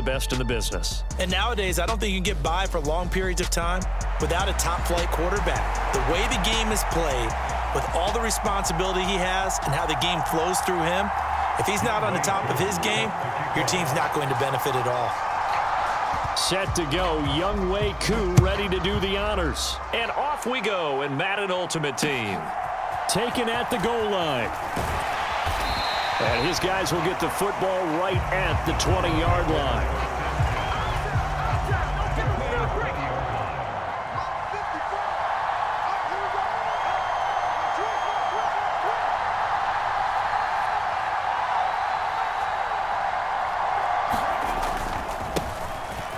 the best in the business. And nowadays, I don't think you can get by for long periods of time without a top-flight quarterback. The way the game is played, with all the responsibility he has and how the game flows through him, if he's not on the top of his game, your team's not going to benefit at all. Set to go, Younghoe Koo ready to do the honors. And off we go in Madden Ultimate Team. Taken at the goal line. And his guys will get the football right at the 20-yard line.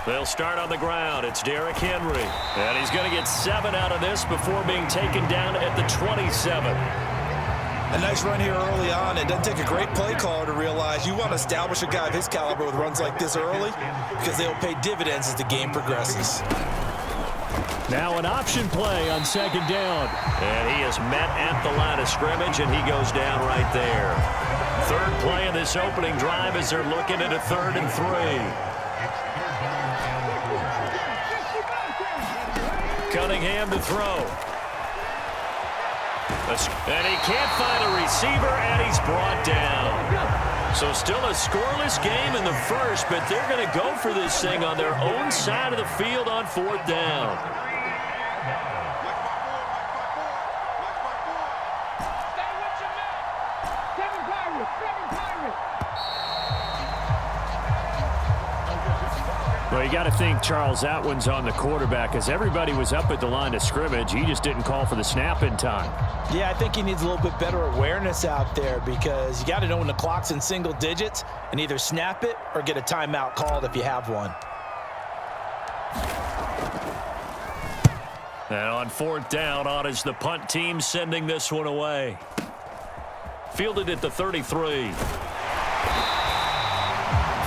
They'll start on the ground. It's Derrick Henry. And he's going to get 7 out of this before being taken down at the 27. A nice run here early on. It doesn't take a great play caller to realize you want to establish a guy of his caliber with runs like this early because they'll pay dividends as the game progresses. Now an option play on second down. And he is met at the line of scrimmage, and he goes down right there. Third play of this opening drive as they're looking at a 3rd and 3. Cunningham to throw. And he can't find a receiver, and he's brought down. So still a scoreless game in the first, but they're going to go for this thing on their own side of the field on 4th down. Well, you got to think, Charles, that one's on the quarterback as everybody was up at the line of scrimmage. He just didn't call for the snap in time. Yeah, I think he needs a little bit better awareness out there because you got to know when the clock's in single digits and either snap it or get a timeout called if you have one. And on 4th down, on is the punt team sending this one away. Fielded at the 33.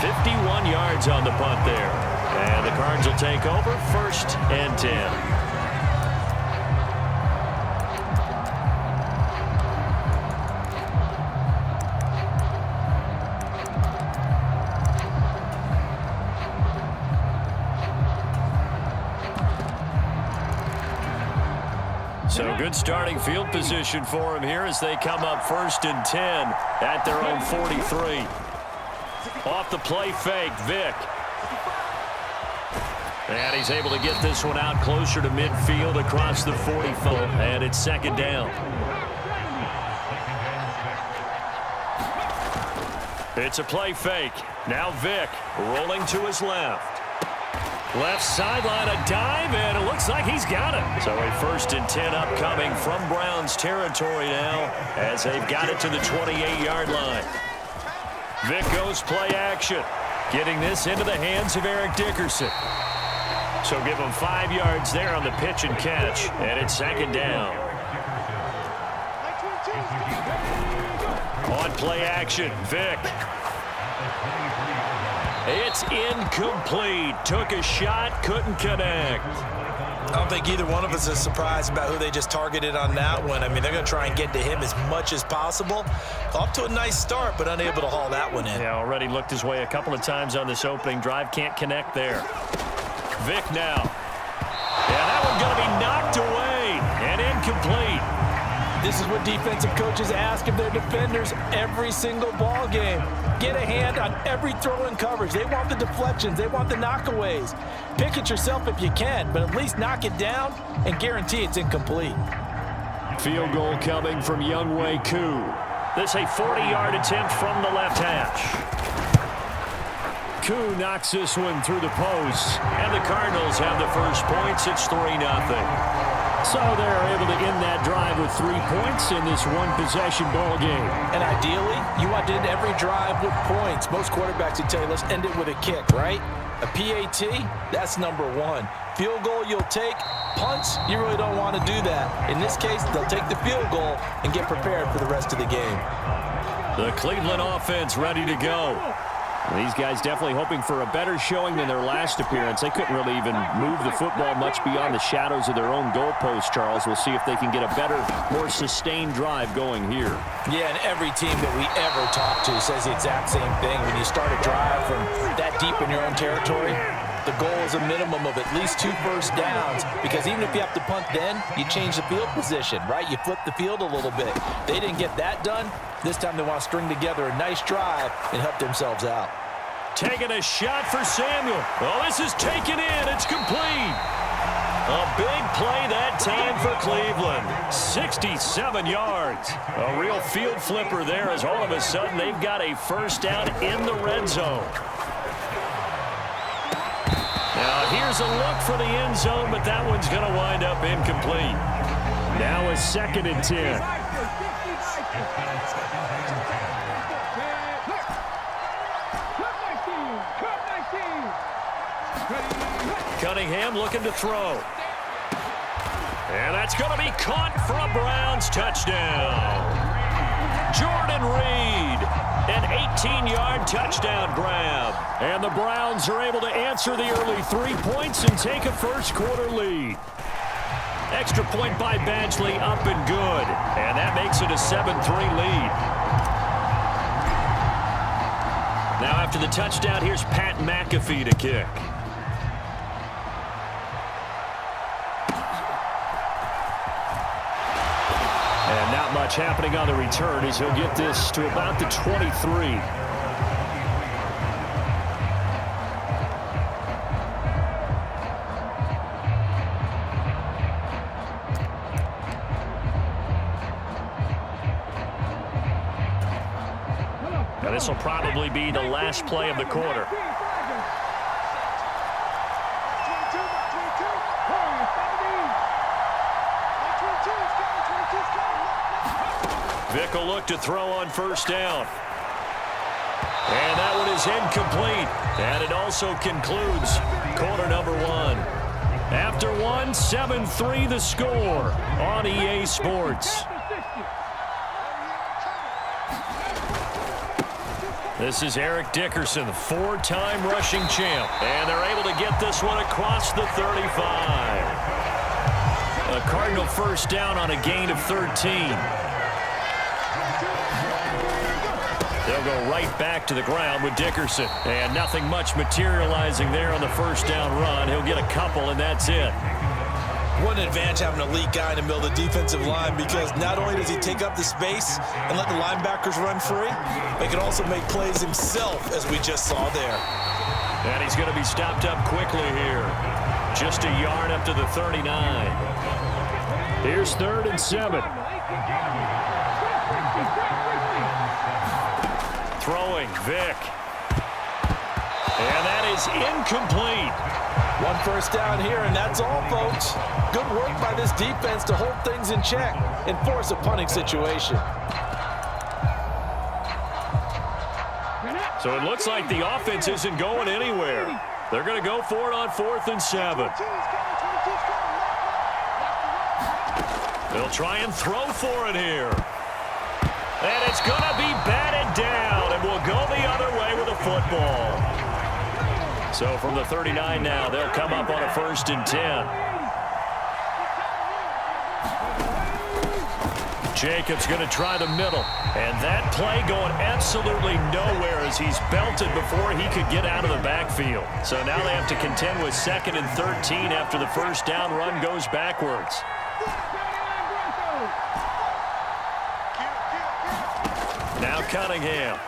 51 yards on the punt there. And the Cards will take over 1st and 10. So good starting field position for him here as they come up 1st and 10 at their own 43. Off the play fake, Vick. And he's able to get this one out closer to midfield across the 45. And it's 2nd down. It's a play fake. Now Vick rolling to his left. Left sideline, a dive, and it looks like he's got it. So a 1st and 10 upcoming from Browns territory now as they've got it to the 28-yard line. Vick goes play action, getting this into the hands of Eric Dickerson. So give him 5 yards there on the pitch and catch, and it's 2nd down. On play action, Vick. It's incomplete. Took a shot, couldn't connect. I don't think either one of us is surprised about who they just targeted on that one. I mean, they're going to try and get to him as much as possible. Off to a nice start, but unable to haul that one in. Yeah, already looked his way a couple of times on this opening drive. Can't connect there. Vick now. Yeah, that one going to be knocked away and incomplete. This is what defensive coaches ask of their defenders every single ball game. Get a hand on every throw in coverage. They want the deflections. They want the knockaways. Pick it yourself if you can, but at least knock it down and guarantee it's incomplete. Field goal coming from Younghoe Koo. This a 40-yard attempt from the left hash. Koo knocks this one through the post, and the Cardinals have the first points. It's 3-0. So they're able to end that drive with 3 points in this one-possession ball game. And ideally, you want to end every drive with points. Most quarterbacks would tell you, let's end it with a kick, right? A PAT, that's number 1. Field goal you'll take. Punts, you really don't want to do that. In this case, they'll take the field goal and get prepared for the rest of the game. The Cleveland offense ready to go. These guys definitely hoping for a better showing than their last appearance. They couldn't really even move the football much beyond the shadows of their own goalpost, Charles. We'll see if they can get a better, more sustained drive going here. Yeah, and every team that we ever talk to says the exact same thing. When you start a drive from that deep in your own territory, the goal is a minimum of at least 2 first downs, because even if you have to punt then, you change the field position, right? You flip the field a little bit. They didn't get that done. This time they want to string together a nice drive and help themselves out. Taking a shot for Samuel. Oh, this is taken in. It's complete. A big play that time for Cleveland. 67 yards. A real field flipper there, as all of a sudden they've got a first down in the red zone. Now here's a look for the end zone, but that one's going to wind up incomplete. Now a 2nd and 10. Cunningham looking to throw. And that's going to be caught for a Browns touchdown. Jordan Reed, an 18-yard touchdown grab. And the Browns are able to answer the early 3 points and take a first-quarter lead. Extra point by Badgley, up and good. And that makes it a 7-3 lead. Now after the touchdown, here's Pat McAfee to kick. And not much happening on the return as he'll get this to about the 23. Now this will probably be the last play of the quarter. Vick will look to throw on first down. And that one is incomplete. And it also concludes quarter number 1. After 1, 7-3 the score on EA Sports. This is Eric Dickerson, 4-time rushing champ. And they're able to get this one across the 35. A Cardinal first down on a gain of 13. They'll go right back to the ground with Dickerson. And nothing much materializing there on the first down run. He'll get a couple, and that's it. What an advantage having an elite guy in the middle of the defensive line, because not only does he take up the space and let the linebackers run free, but he can also make plays himself, as we just saw there. And he's going to be stopped up quickly here. Just a yard up to the 39. Here's 3rd and 7. Throwing, Vick. And that is incomplete. 1 first down here, and that's all, folks. Good work by this defense to hold things in check and force a punting situation. So it looks like the offense isn't going anywhere. They're going to go for it on 4th and 7. They'll try and throw for it here. And it's going to be batted down, and we'll go the other way with a football. So from the 39 now, they'll come up on a 1st and 10. Jacobs going to try the middle. And that play going absolutely nowhere as he's belted before he could get out of the backfield. So now they have to contend with 2nd and 13 after the first down run goes backwards. Now Cunningham.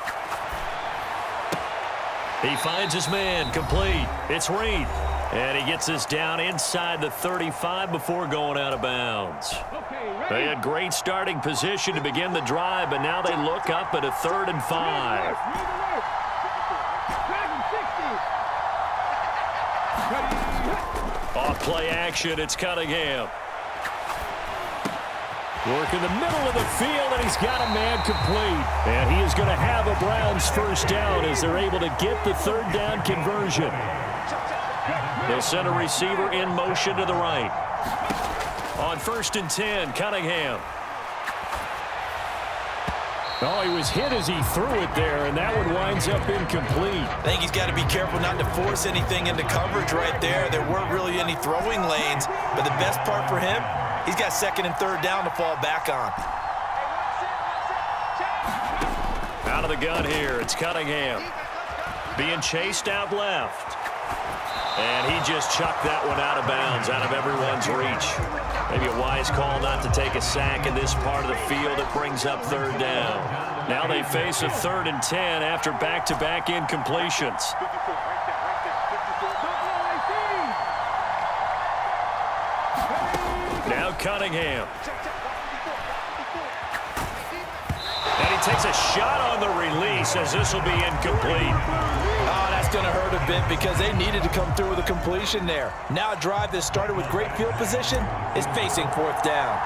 He finds his man, complete. It's Reed. And he gets this down inside the 35 before going out of bounds. They had great starting position to begin the drive, but now they look up at a 3rd and 5. Off play action, it's Cunningham. Work in the middle of the field, and he's got a man complete. And he is going to have a Browns first down as they're able to get the 3rd down conversion. They'll send a receiver in motion to the right. On 1st and 10, Cunningham. Oh, he was hit as he threw it there, and that one winds up incomplete. I think he's got to be careful not to force anything into coverage right there. There weren't really any throwing lanes, but the best part for him, he's got second and third down to fall back on. Out of the gun here, it's Cunningham. Being chased out left. And he just chucked that one out of bounds, out of everyone's reach. Maybe a wise call not to take a sack in this part of the field. It brings up third down. Now they face a 3rd and 10 after back-to-back incompletions. Now Cunningham. And he takes a shot on the release as this will be incomplete. Oh, that's going to hurt a bit because they needed to come through with a completion there. Now a drive that started with great field position is facing 4th down.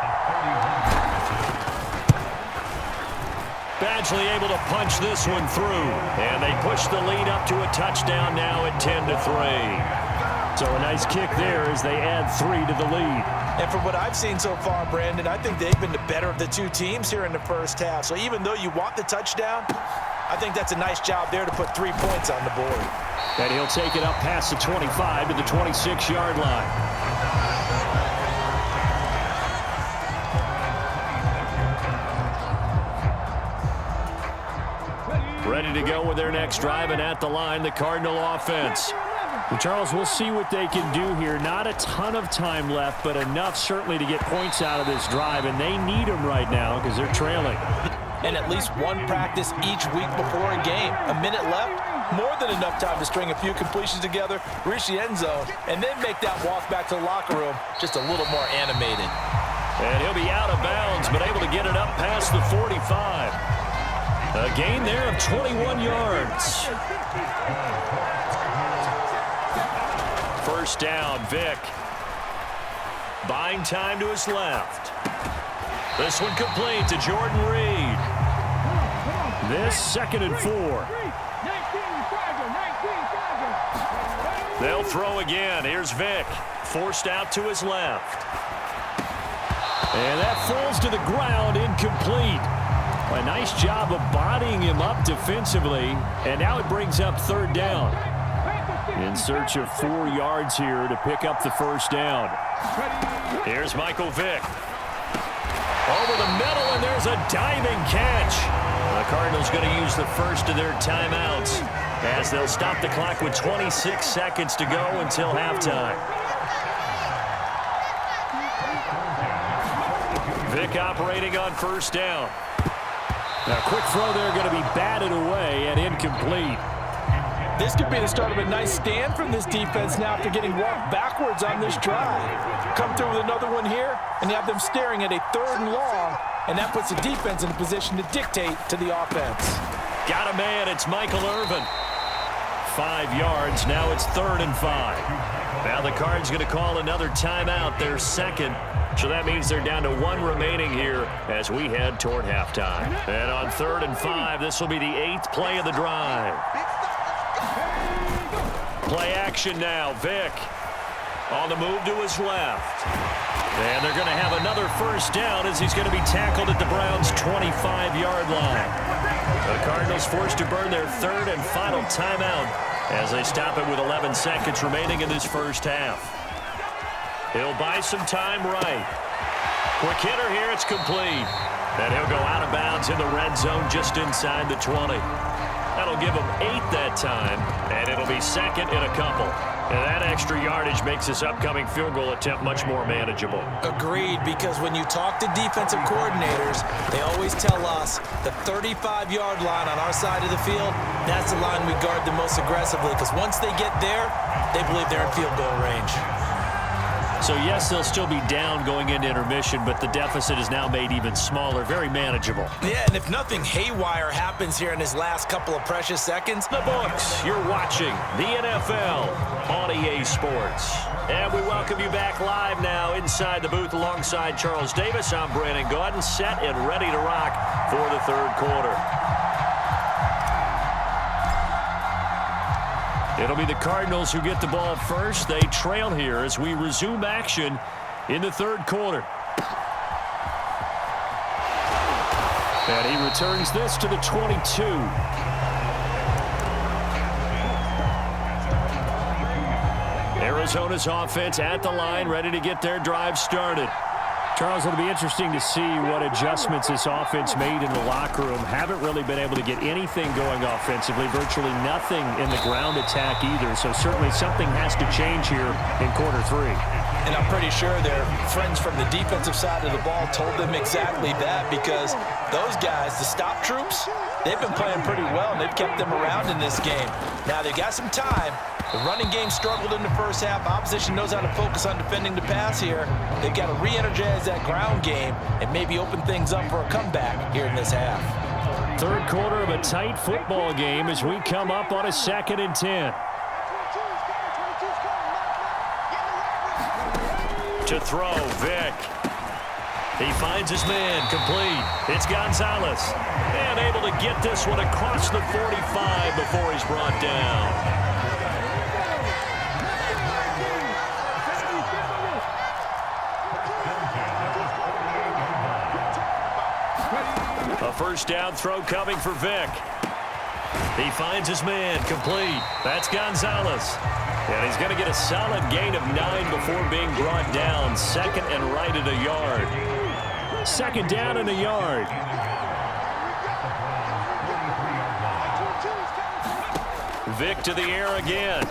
Badgley able to punch this one through. And they push the lead up to a touchdown now at 10-3. So a nice kick there as they add 3 to the lead. And from what I've seen so far, Brandon, I think they've been the better of the two teams here in the first half. So even though you want the touchdown, I think that's a nice job there to put 3 points on the board. And he'll take it up past the 25 to the 26-yard line. Ready to go with their next drive, and at the line, the Cardinal offense. Well, Charles, we'll see what they can do here. Not a ton of time left, but enough certainly to get points out of this drive, and they need them right now because they're trailing. And at least one practice each week before a game. A minute left, more than enough time to string a few completions together, reach the end zone, and then make that walk back to the locker room just a little more animated. And he'll be out of bounds, but able to get it up past the 45. A gain there of 21 yards. First down, Vick. Buying time to his left. This one complete to Jordan Reed. This 2nd and 4. They'll throw again. Here's Vick. Forced out to his left. And that falls to the ground, incomplete. A nice job of bodying him up defensively. And now it brings up 3rd down. In search of 4 yards here to pick up the first down. Here's Michael Vick. Over the middle, and there's a diving catch. The Cardinals going to use the first of their timeouts as they'll stop the clock with 26 seconds to go until halftime. Vick operating on first down. Now, quick throw there going to be batted away and incomplete. This could be the start of a nice stand from this defense now after getting walked backwards on this drive. Come through with another one here, and you have them staring at a 3rd and long, and that puts the defense in a position to dictate to the offense. Got a man, it's Michael Irvin. 5 yards, now it's 3rd and 5. Now the Cards going to call another timeout, their second. So that means they're down to 1 remaining here as we head toward halftime. And on 3rd and 5, this will be the 8th play of the drive. Play action now. Vick on the move to his left. And they're going to have another first down as he's going to be tackled at the Browns' 25-yard line. The Cardinals forced to burn their 3rd and final timeout as they stop it with 11 seconds remaining in this first half. He'll buy some time right. Quick hitter here. It's complete. And he'll go out of bounds in the red zone just inside the 20. That'll give him 8 that time, and it'll be 2nd in a couple. And that extra yardage makes this upcoming field goal attempt much more manageable. Agreed, because when you talk to defensive coordinators, they always tell us the 35-yard line on our side of the field, that's the line we guard the most aggressively, because once they get there, they believe they're in field goal range. So, yes, they'll still be down going into intermission, but the deficit is now made even smaller, very manageable. Yeah, and if nothing haywire happens here in his last couple of precious seconds. The books, you're watching the NFL on EA Sports. And we welcome you back live now inside the booth alongside Charles Davis. I'm Brandon Gaudin, set and ready to rock for the 3rd quarter. It'll be the Cardinals who get the ball first. They trail here as we resume action in the 3rd quarter. And he returns this to the 22. Arizona's offense at the line, ready to get their drive started. Charles, it'll be interesting to see what adjustments this offense made in the locker room. Haven't really been able to get anything going offensively, virtually nothing in the ground attack either. So certainly something has to change here in quarter three. And I'm pretty sure their friends from the defensive side of the ball told them exactly that, because those guys, the stop troops, they've been playing pretty well, and they've kept them around in this game. Now, they've got some time. The running game struggled in the first half. Opposition knows how to focus on defending the pass here. They've got to re-energize that ground game and maybe open things up for a comeback here in this half. Third quarter of a tight football game as we come up on a 2nd and 10. To throw, Vick. He finds his man, complete. It's Gonzalez. And able to get this one across the 45 before he's brought down. A first down throw coming for Vick. He finds his man, complete. That's Gonzalez. And he's going to get a solid gain of 9 before being brought down. 2nd and right at a yard. 2nd down and a yard. Vick to the air again.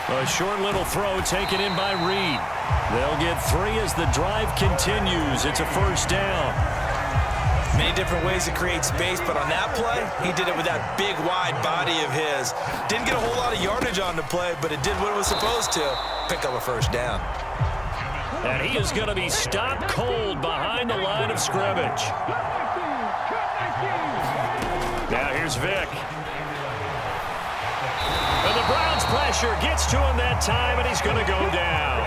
A short little throw taken in by Reed. They'll get 3 as the drive continues. It's a first down. Many different ways to create space, but on that play, he did it with that big, wide body of his. Didn't get a whole lot of yardage on the play, but it did what it was supposed to. Pick up a first down. And he is going to be stopped cold behind the line of scrimmage. Now here's Vick. And the Browns pressure gets to him that time, and he's going to go down.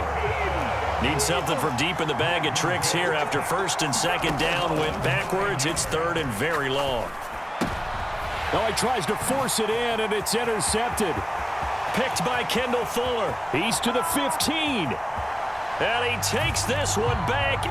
Needs something from deep in the bag of tricks here after 1st and 2nd down went backwards. It's 3rd and very long. Oh, he tries to force it in, and it's intercepted. Picked by Kendall Fuller. He's to the 15. And he takes this one back